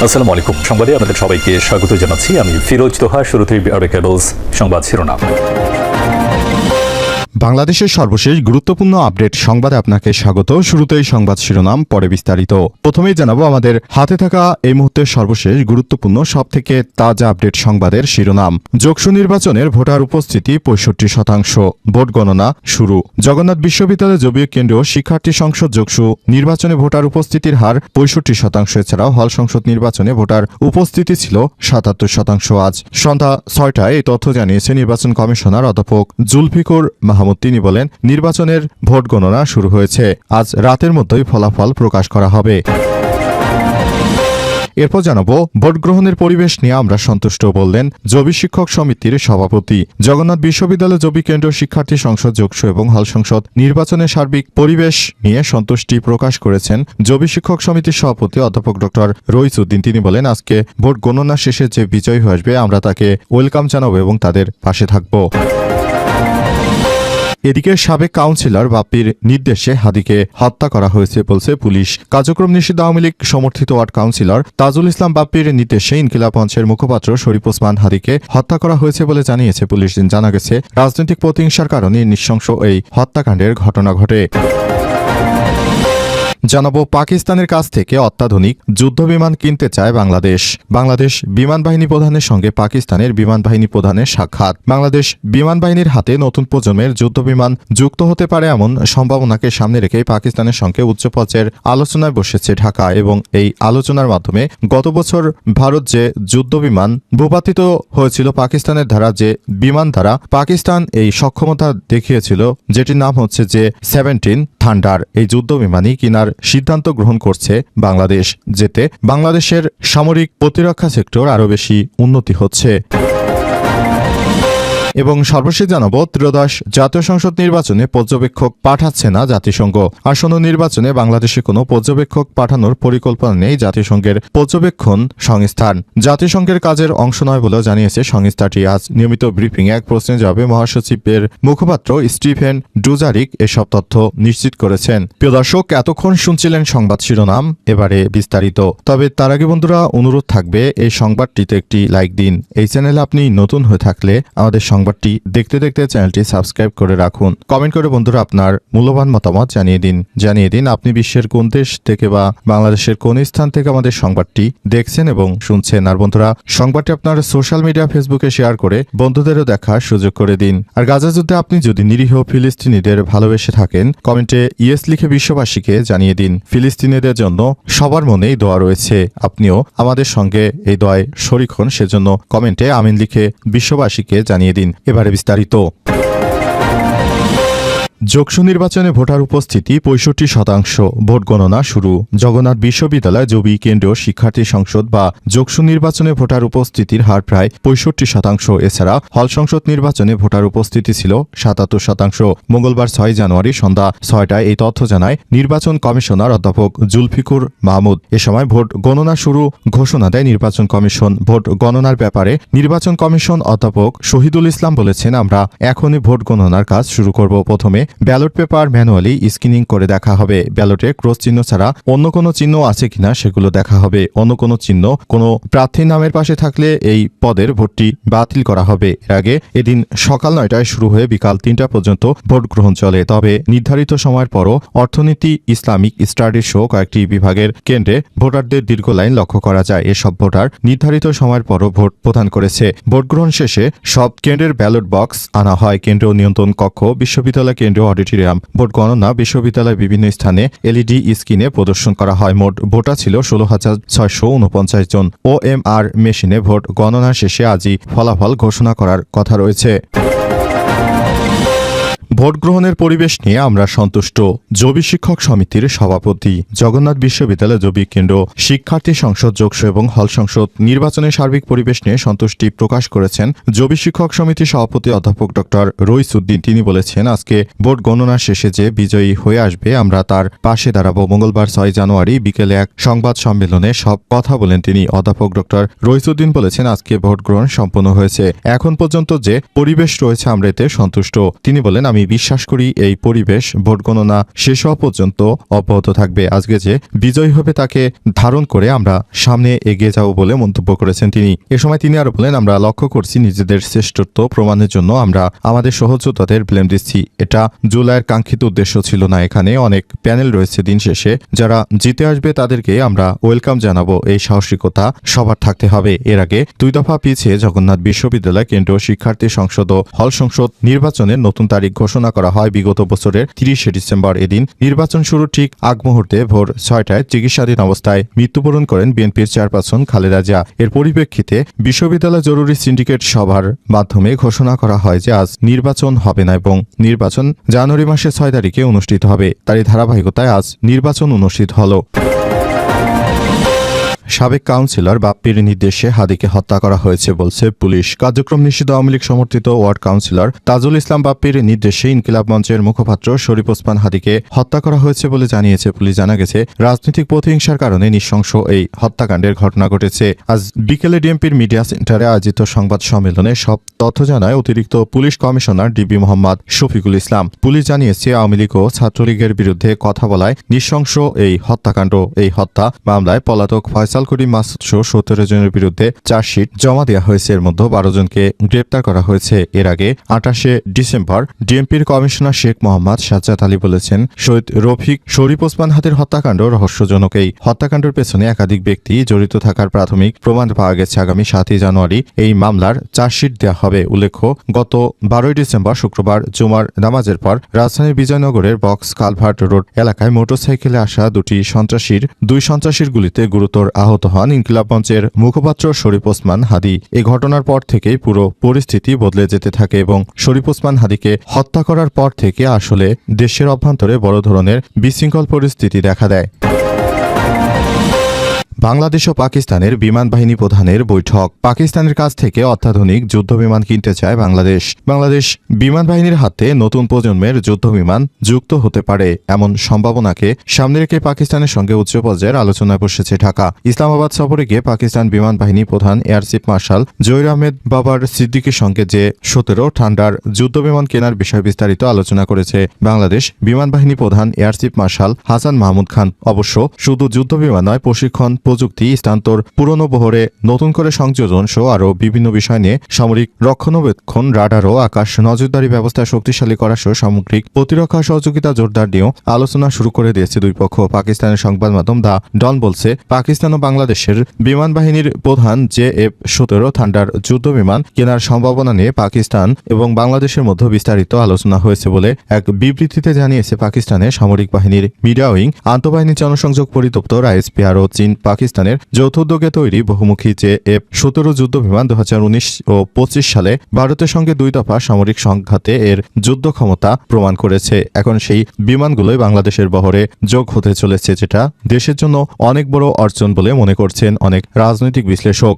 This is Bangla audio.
আসসালামু আলাইকুম। সংবাদে আপনাদের সবাইকে স্বাগত জানাচ্ছি। আমি ফিরোজ তোহা। শুরুতেই আরবে কেবলস সংবাদ শিরোনাম। বাংলাদেশের সর্বশেষ গুরুত্বপূর্ণ আপডেট সংবাদে আপনাকে স্বাগত। শুরুতেই সংবাদ শিরোনাম, পরে বিস্তারিত। প্রথমেই জানাবো আমাদের হাতে থাকা এই মুহূর্তের সর্বশেষ গুরুত্বপূর্ণ সবথেকে তাজা আপডেট সংবাদের শিরোনাম। যোগসু নির্বাচনের ভোটার উপস্থিতি 65%। ভোট গণনা শুরু। জগন্নাথ বিশ্ববিদ্যালয় জবিও কেন্দ্রীয় শিক্ষার্থী সংসদ যোগসু নির্বাচনে ভোটার উপস্থিতির হার 65%। এছাড়াও হল সংসদ নির্বাচনে ভোটার উপস্থিতি ছিল 77%। আজ সন্ধ্যা 6টায় এই তথ্য জানিয়েছে নির্বাচন কমিশনার অধ্যাপক জুলফিকুর মাহমুদ। তিনি বলেন, নির্বাচনের ভোট গণনা শুরু হয়েছে। আজ রাতের মধ্যেই ফলাফল প্রকাশ করা হবে। এরপর জানাবো ভোট গ্রহণের পরিবেশ নিয়ে আমরা সন্তুষ্ট, বললেন জবি শিক্ষক সমিতির সভাপতি। জগন্নাথ বিশ্ববিদ্যালয় জবি কেন্দ্রীয় শিক্ষার্থী সংসদ যোগসু এবং হল সংসদ নির্বাচনের সার্বিক পরিবেশ নিয়ে সন্তুষ্টি প্রকাশ করেছেন জবি শিক্ষক সমিতির সভাপতি অধ্যাপক ডক্টর রইসউদ্দিন। তিনি বলেন, আজকে ভোট গণনা শেষে যে বিজয়ী হয়ে আসবে আমরা তাকে ওয়েলকাম জানাবো এবং তাদের পাশে থাকব। এদিকে সাবেক কাউন্সিলর বাপ্পির নির্দেশে হাদিকে হত্যা করা হয়েছে বলছে পুলিশ। কার্যক্রম নিষিদ্ধ আওয়ামী লীগ সমর্থিত ওয়ার্ড কাউন্সিলর তাজুল ইসলাম বাপ্পির নির্দেশে ইনকিলাব মঞ্চের মুখপাত্র শরীফ ওসমান হাদিকে হত্যা করা হয়েছে বলে জানিয়েছে পুলিশ। জানা গেছে, রাজনৈতিক প্রতিহিংসার কারণে নৃশংস এই হত্যাকাণ্ডের ঘটনা ঘটে। জানাবো পাকিস্তানের কাছ থেকে অত্যাধুনিক যুদ্ধবিমান কিনতে চায় বাংলাদেশ। বাংলাদেশ বিমান বাহিনী প্রধানের সঙ্গে পাকিস্তানের বিমান বাহিনী প্রধানের সাক্ষাৎ। বাংলাদেশ বিমান বাহিনীর হাতে নতুন প্রজন্মের যুদ্ধবিমান যুক্ত হতে পারে এমন সম্ভাবনাকে সামনে রেখে পাকিস্তানের সঙ্গে উচ্চ পর্যায়ের আলোচনায় বসেছে ঢাকা। এবং এই আলোচনার মাধ্যমে গত বছর ভারত যে যুদ্ধবিমান ভূপাতিত হয়েছিল পাকিস্তানের দ্বারা, যে বিমান দ্বারা পাকিস্তান এই সক্ষমতা দেখিয়েছিল, যেটির নাম হচ্ছে যে 17 থান্ডার, এই যুদ্ধবিমানই কিনার সিদ্ধান্ত গ্রহণ করছে বাংলাদেশ, যেতে বাংলাদেশের সামরিক প্রতিরক্ষা সেক্টর আরও বেশি উন্নতি হচ্ছে। এবং সর্বশেষ জানাবো, ত্রয়োদশ জাতীয় সংসদ নির্বাচনে পর্যবেক্ষক পাঠাচ্ছে না জাতিসংঘ। আসন্ন নির্বাচনে বাংলাদেশে কোনো পর্যবেক্ষক পাঠানোর পরিকল্পনা নেই জাতিসংঘের পর্যবেক্ষণ সংস্থান। জাতিসংঘের কাজের অংশ নয় বলেও জানিয়েছে সংস্থাটি। আজ নিয়মিত ব্রিফিং এক প্রশ্নের জবাবে মহাসচিবের মুখপাত্র স্টিফেন ডুজারিক এসব তথ্য নিশ্চিত করেছেন। প্রিয় দর্শক, এতক্ষণ শুনছিলেন সংবাদ শিরোনাম, এবারে বিস্তারিত। তবে তার আগে বন্ধুরা, অনুরোধ থাকবে এই সংবাদটিতে একটি লাইক দিন। এই চ্যানেলে আপনি নতুন হয়ে থাকলে আমাদের সংবাদটি দেখতে দেখতে চ্যানেলটি সাবস্ক্রাইব করে রাখুন। কমেন্ট করে বন্ধুরা আপনার মূল্যবান মতামত জানিয়ে দিন আপনি বিশ্বের কোন দেশ থেকে বা বাংলাদেশের কোন স্থান থেকে আমাদের সংবাদটি দেখছেন এবং শুনছেন। আর বন্ধুরা, সংবাদটি আপনার সোশ্যাল মিডিয়া ফেসবুকে শেয়ার করে বন্ধুদেরও দেখার সুযোগ করে দিন। আর গাজা যুদ্ধে আপনি যদি নিরীহ ফিলিস্তিনিদের ভালোবেসে থাকেন, কমেন্টে ইয়েস লিখে বিশ্ববাসীকে জানিয়ে দিন। ফিলিস্তিনিদের জন্য সবার মনেই দোয়া রয়েছে, আপনিও আমাদের সঙ্গে এই দোয়ায় শরিক হন, সেজন্য কমেন্টে আমিন লিখে বিশ্ববাসীকে জানিয়ে দিন। এবারে বিস্তারিত। যোগসু নির্বাচনে ভোটার উপস্থিতি 65%। ভোট গণনা শুরু। জগন্নাথ বিশ্ববিদ্যালয় জবি কেন্দ্রীয় শিক্ষার্থী সংসদ বা যোগসু নির্বাচনে ভোটার উপস্থিতির হার প্রায় 65%। এছাড়া হল সংসদ নির্বাচনে ভোটার উপস্থিতি ছিল 77%। মঙ্গলবার 6 জানুয়ারি সন্ধ্যা 6টায় এই তথ্য জানায় নির্বাচন কমিশনার অধ্যাপক জুলফিকুর মাহমুদ। এ সময় ভোট গণনা শুরু ঘোষণা দেয় নির্বাচন কমিশন। ভোট গণনার ব্যাপারে নির্বাচন কমিশন অধ্যাপক শহীদুল ইসলাম বলেছেন, আমরা এখনই ভোট গণনার কাজ শুরু করব। প্রথমে ব্যালট পেপার ম্যানুয়ালি স্ক্রিনিং করে দেখা হবে। ব্যালটে ক্রস চিহ্ন ছাড়া অন্য কোনো চিহ্ন আছে কিনা সেগুলো দেখা হবে। অন্য কোনো চিহ্ন কোনো প্রার্থীর নামের পাশে থাকলে এই পদের ভোটটি বাতিল করা হবে। এর আগে এদিন সকাল 9টায় শুরু হয়ে বিকাল 3টা পর্যন্ত ভোট গ্রহণ চলে। তবে নির্ধারিত সময়ের পরও অর্থনীতি, ইসলামিক স্টাডিজ সহ কয়েকটি বিভাগের কেন্দ্রে ভোটারদের দীর্ঘ লাইন লক্ষ্য করা যায়। এসব ভোটার নির্ধারিত সময়ের পরও ভোট প্রদান করেছে। ভোট গ্রহণ শেষে সব কেন্দ্রের ব্যালট বক্স আনা হয় কেন্দ্রীয় নিয়ন্ত্রণ কক্ষ, বিশ্ববিদ্যালয় কেন্দ্রীয় অডিটোরিয়াম। ভোট গণনা বিশ্ববিদ্যালয়ের বিভিন্ন স্থানে এলইডি স্ক্রিনে প্রদর্শন করা হয়। মোট ভোটার ছিল 16,649 জন। ওএমআর মেশিনে ভোট গণনা শেষে আজই ফলাফল ঘোষণা করার কথা রয়েছে। ভোট গ্রহণের পরিবেশ নিয়ে আমরা সন্তুষ্ট, জবি শিক্ষক সমিতির সভাপতি। জগন্নাথ বিশ্ববিদ্যালয় জবি কেন্দ্র শিক্ষার্থী সংসদ যোগসু এবং হল সংসদ নির্বাচনের সার্বিক পরিবেশ নিয়ে সন্তুষ্টি প্রকাশ করেছেন জবি শিক্ষক সমিতির সভাপতি অধ্যাপক ডক্টর রইসউদ্দিন। তিনি বলেছেন, আজকে ভোট গণনা শেষে যে বিজয়ী হয়ে আসবে আমরা তার পাশে দাঁড়াবো। মঙ্গলবার 6 জানুয়ারি বিকেলে এক সংবাদ সম্মেলনে সব কথা বলেন তিনি। অধ্যাপক ডক্টর রইসউদ্দিন বলেছেন, আজকে ভোট গ্রহণ সম্পন্ন হয়েছে। এখন পর্যন্ত যে পরিবেশ রয়েছে আমরা এতে সন্তুষ্ট। তিনি বলেন, আমি আমি বিশ্বাস করি এই পরিবেশ ভোট গণনা শেষ হওয়া পর্যন্ত অব্যাহত থাকবে। আজকে যে বিজয়ী হবে তাকে ধারণ করে আমরা সামনে এগিয়ে যাব বলে মন্তব্য করেছেন তিনি। এ সময় তিনি আরো বলেন, আমরা লক্ষ্য করছি নিজেদের শ্রেষ্ঠত্ব প্রমাণের জন্য আমরা আমাদের সহযোদ্ধাদের ব্লেম দিচ্ছি। এটা জুলাইয়ের কাঙ্ক্ষিত উদ্দেশ্য ছিল না। এখানে অনেক প্যানেল রয়েছে, দিন শেষে যারা জিতে আসবে তাদেরকে আমরা ওয়েলকাম জানাবো। এই সাহসিকতা সবার থাকতে হবে। এর আগে 2 দফা পিছিয়ে জগন্নাথ বিশ্ববিদ্যালয় কেন্দ্রীয় শিক্ষার্থী সংসদ ও হল সংসদ নির্বাচনের নতুন তারিখ ঘোষণা করা হয় বিগত বছরের 30শে ডিসেম্বর। এদিন নির্বাচন শুরুর ঠিক আগ মুহূর্তে ভোর 6টায় চিকিৎসাধীন অবস্থায় মৃত্যুবরণ করেন বিএনপির চেয়ারপারসন খালেদা জিয়া। এর পরিপ্রেক্ষিতে বিশ্ববিদ্যালয় জরুরি সিন্ডিকেট সভার মাধ্যমে ঘোষণা করা হয় যে আজ নির্বাচন হবে না এবং নির্বাচন জানুয়ারি মাসের 6 তারিখে অনুষ্ঠিত হবে। তারই ধারাবাহিকতায় আজ নির্বাচন অনুষ্ঠিত হল। সাবেক কাউন্সিলর বাপ্পির নির্দেশে হাদিকে হত্যা করা হয়েছে বলছে পুলিশ। কার্যক্রম নিষিদ্ধ আওয়ামী লীগ সমর্থিত ওয়ার্ড কাউন্সিলর তাজুল ইসলাম বাপ্পির নির্দেশে ইনকিলাব মঞ্চের মুখপাত্র শরীফ ওসমান হাদিকে হত্যা করা হয়েছে বলে জানিয়েছে পুলিশ। জানা গেছে, রাজনৈতিক প্রতিহিংসার কারণে নৃশংস এই হত্যাকাণ্ডের ঘটনা ঘটেছে। আজ বিকেলে ডিএমপির মিডিয়া সেন্টারে আয়োজিত সংবাদ সম্মেলনে সব তথ্য জানায় অতিরিক্ত police commissioner DB Mohammad Shafiqul Islam. Police জানিয়েছে, আওয়ামী লীগ ও ছাত্রলীগের বিরুদ্ধে কথা বলায় নৃশংস এই হত্যাকাণ্ড। এই হত্যা মামলায় পলাতক ফয়সাল করিম মাসুদ সহ 17 জনের বিরুদ্ধে চার্জশিট জমা দেওয়া হয়েছে। এর মধ্যে 12 জনকে গ্রেপ্তার করা হয়েছে। এর আগে 28শে ডিসেম্বর ডিএমপির কমিশনার শেখ মোহাম্মদ সাজ্জাদ আলী বলেছেন, শহীদ রফিক শরীফ ওসমান হাদির হত্যাকাণ্ড রহস্যজনক। এই হত্যাকাণ্ডের পেছনে একাধিক ব্যক্তি জড়িত থাকার প্রাথমিক প্রমাণ পাওয়া গেছে। আগামী 7ই জানুয়ারি এই মামলার চার্জশিট দেওয়া হবে। উল্লেখ্য, গত 12ই ডিসেম্বর শুক্রবার জুমার নামাজের পর রাজধানীর বিজয়নগরের বক্স কালভার্ট রোড এলাকায় মোটরসাইকেলে আসা দুই সন্ত্রাসীর গুলিতে গুরুতর আহত হন ইনকিলাব মঞ্চের মুখপাত্র শরীফ ওসমান হাদি। এই ঘটনার পর থেকেই পুরো পরিস্থিতি বদলে যেতে থাকে এবং শরীফ ওসমান হাদিকে হত্যা করার পর থেকে আসলে দেশের অভ্যন্তরে বড় ধরনের বিশৃঙ্খল পরিস্থিতি দেখা দেয়। বাংলাদেশ ও পাকিস্তানের বিমান বাহিনী প্রধানের বৈঠক। পাকিস্তানের কাছ থেকে অত্যাধুনিক যুদ্ধবিমান কিনতে চায় বাংলাদেশ বিমান বাহিনীর হাতে নতুন প্রজন্মের যুদ্ধবিমান যুক্ত হতে পারে এমন সম্ভাবনাকে সামনে রেখে পাকিস্তানের সঙ্গে উচ্চ পর্যায়ের আলোচনায় বসেছে ঢাকা। ইসলামাবাদ সফরে গিয়ে পাকিস্তান বিমান বাহিনী প্রধান air chief martial Zahir Ahmed বাবার সিদ্দিকীর সঙ্গে যে 17 ঠান্ডার যুদ্ধবিমান কেনার বিষয়ে বিস্তারিত আলোচনা করেছে বাংলাদেশ বিমান বাহিনী প্রধান air chief marshal Hasan Mahmud Khan. অবশ্য শুধু যুদ্ধবিমান নয়, প্রশিক্ষণ, প্রযুক্তি স্থানান্তর, পুরনো বহরে নতুন করে সংযোজন সহ আরও বিভিন্ন বিষয় নিয়ে সামরিক রক্ষণাবেক্ষণ, রাডার ও আকাশ নজরদারি ব্যবস্থা শক্তিশালী করা সহ সামগ্রিক প্রতিরক্ষা সহযোগিতা জোরদার নিয়েও আলোচনা শুরু করে দিয়েছে দুই পক্ষ। পাকিস্তানের সংবাদ মাধ্যম দ্য ডন বলছে, পাকিস্তান ও বাংলাদেশের বিমান বাহিনীর প্রধান JF-17 থান্ডার যুদ্ধবিমান কেনার সম্ভাবনা নিয়ে পাকিস্তান এবং বাংলাদেশের মধ্যে বিস্তারিত আলোচনা হয়েছে বলে এক বিবৃতিতে জানিয়েছে পাকিস্তানের সামরিক বাহিনীর মিডিয়া উইং। আন্তঃবাহিনী জনসংযোগ পরিদপ্তর ISPR ও চীন পাকিস্তানের যৌথ উদ্যোগে তৈরি বহুমুখী JF-17 যুদ্ধবিমান 2019 ও 25 সালে ভারতের সঙ্গে 2 দফা সামরিক সংঘাতে এর যুদ্ধ ক্ষমতা প্রমাণ করেছে। এখন সেই বিমানগুলোই বাংলাদেশের বহরে যোগ হতে চলেছে, যেটা দেশের জন্য অনেক বড় অর্জন বলে মনে করছেন অনেক রাজনৈতিক বিশ্লেষক।